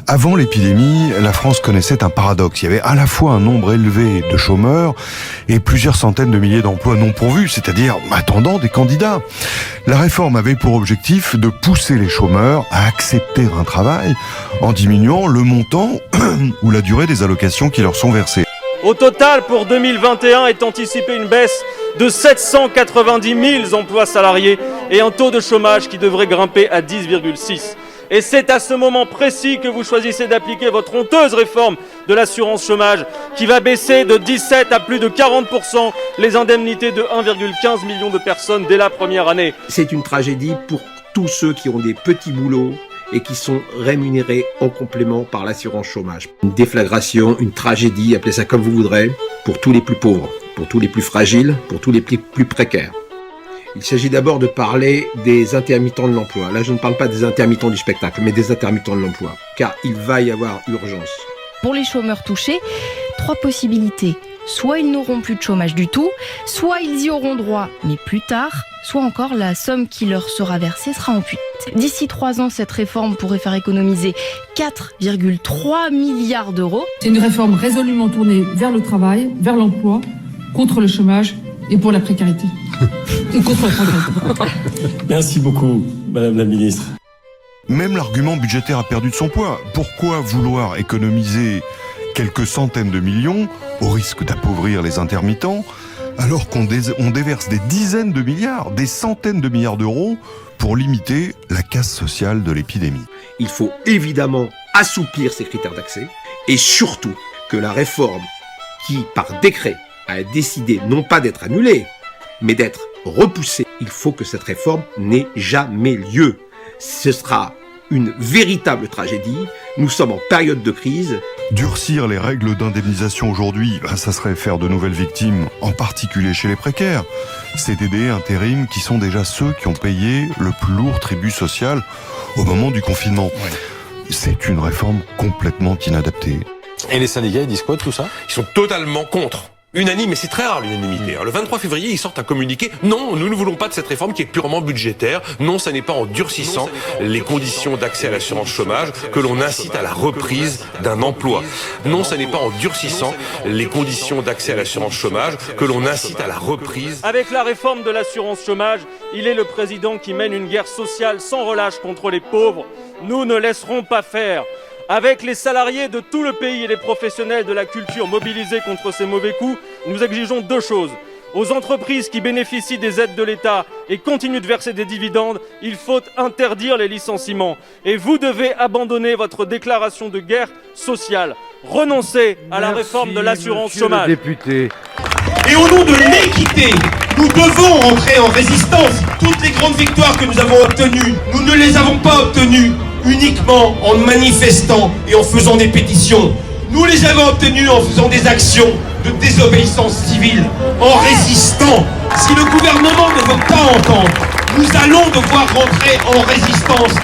Avant l'épidémie, la France connaissait un paradoxe. Il y avait à la fois un nombre élevé de chômeurs et plusieurs centaines de milliers d'emplois non pourvus, c'est-à-dire attendant des candidats. La réforme avait pour objectif de pousser les chômeurs à accepter un travail en diminuant le montant ou la durée des allocations qui leur sont versées. Au total, pour 2021, est anticipée une baisse de 790 000 emplois salariés et un taux de chômage qui devrait grimper à 10,6%. Et c'est à ce moment précis que vous choisissez d'appliquer votre honteuse réforme de l'assurance chômage qui va baisser de 17 à plus de 40% les indemnités de 1,15 million de personnes dès la première année. C'est une tragédie pour tous ceux qui ont des petits boulots et qui sont rémunérés en complément par l'assurance chômage. Une déflagration, une tragédie, appelez ça comme vous voudrez, pour tous les plus pauvres, pour tous les plus fragiles, pour tous les plus précaires. Il s'agit d'abord de parler des intermittents de l'emploi. Là, je ne parle pas des intermittents du spectacle, mais des intermittents de l'emploi, car il va y avoir urgence. Pour les chômeurs touchés, 3 possibilités. Soit ils n'auront plus de chômage du tout, soit ils y auront droit, mais plus tard, soit encore la somme qui leur sera versée sera ampuée. D'ici 3 ans, cette réforme pourrait faire économiser 4,3 milliards d'euros. C'est une réforme résolument tournée vers le travail, vers l'emploi, contre le chômage et pour la précarité. Et contre la précarité. Merci beaucoup, Madame la Ministre. Même l'argument budgétaire a perdu de son poids. Pourquoi vouloir économiser quelques centaines de millions au risque d'appauvrir les intermittents alors qu'on déverse des dizaines de milliards, des centaines de milliards d'euros pour limiter la casse sociale de l'épidémie? Il faut évidemment assouplir ces critères d'accès et surtout que la réforme qui, par décret, a décidé non pas d'être annulée, mais d'être repoussée, il faut que cette réforme n'ait jamais lieu. Ce sera une véritable tragédie. Nous sommes en période de crise. Durcir les règles d'indemnisation aujourd'hui, ça serait faire de nouvelles victimes, en particulier chez les précaires. CDD, intérim, qui sont déjà ceux qui ont payé le plus lourd tribut social au moment du confinement. Ouais. C'est une réforme complètement inadaptée. Et les syndicats, ils disent quoi de tout ça? Ils sont totalement contre. Unanime, et c'est très rare l'unanimité. Le 23 février, ils sortent un communiqué. Non, nous ne voulons pas de cette réforme qui est purement budgétaire. Non, ça n'est pas en durcissant les conditions d'accès à l'assurance chômage que l'on incite à la reprise d'un emploi. Non, ça n'est pas en durcissant les conditions d'accès à l'assurance chômage que l'on incite à la reprise. Avec la réforme de l'assurance chômage, il est le président qui mène une guerre sociale sans relâche contre les pauvres. Nous ne laisserons pas faire. Avec les salariés de tout le pays et les professionnels de la culture mobilisés contre ces mauvais coups, nous exigeons 2 choses. Aux entreprises qui bénéficient des aides de l'État et continuent de verser des dividendes, il faut interdire les licenciements. Et vous devez abandonner votre déclaration de guerre sociale. Renoncez à la réforme de l'assurance chômage. Et au nom de l'équité, nous devons entrer en résistance. Toutes les grandes victoires que nous avons obtenues, nous ne les avons pas obtenues uniquement en manifestant et en faisant des pétitions. Nous les avons obtenus en faisant des actions de désobéissance civile, en résistant. Si le gouvernement ne veut pas entendre, nous allons devoir rentrer en résistance.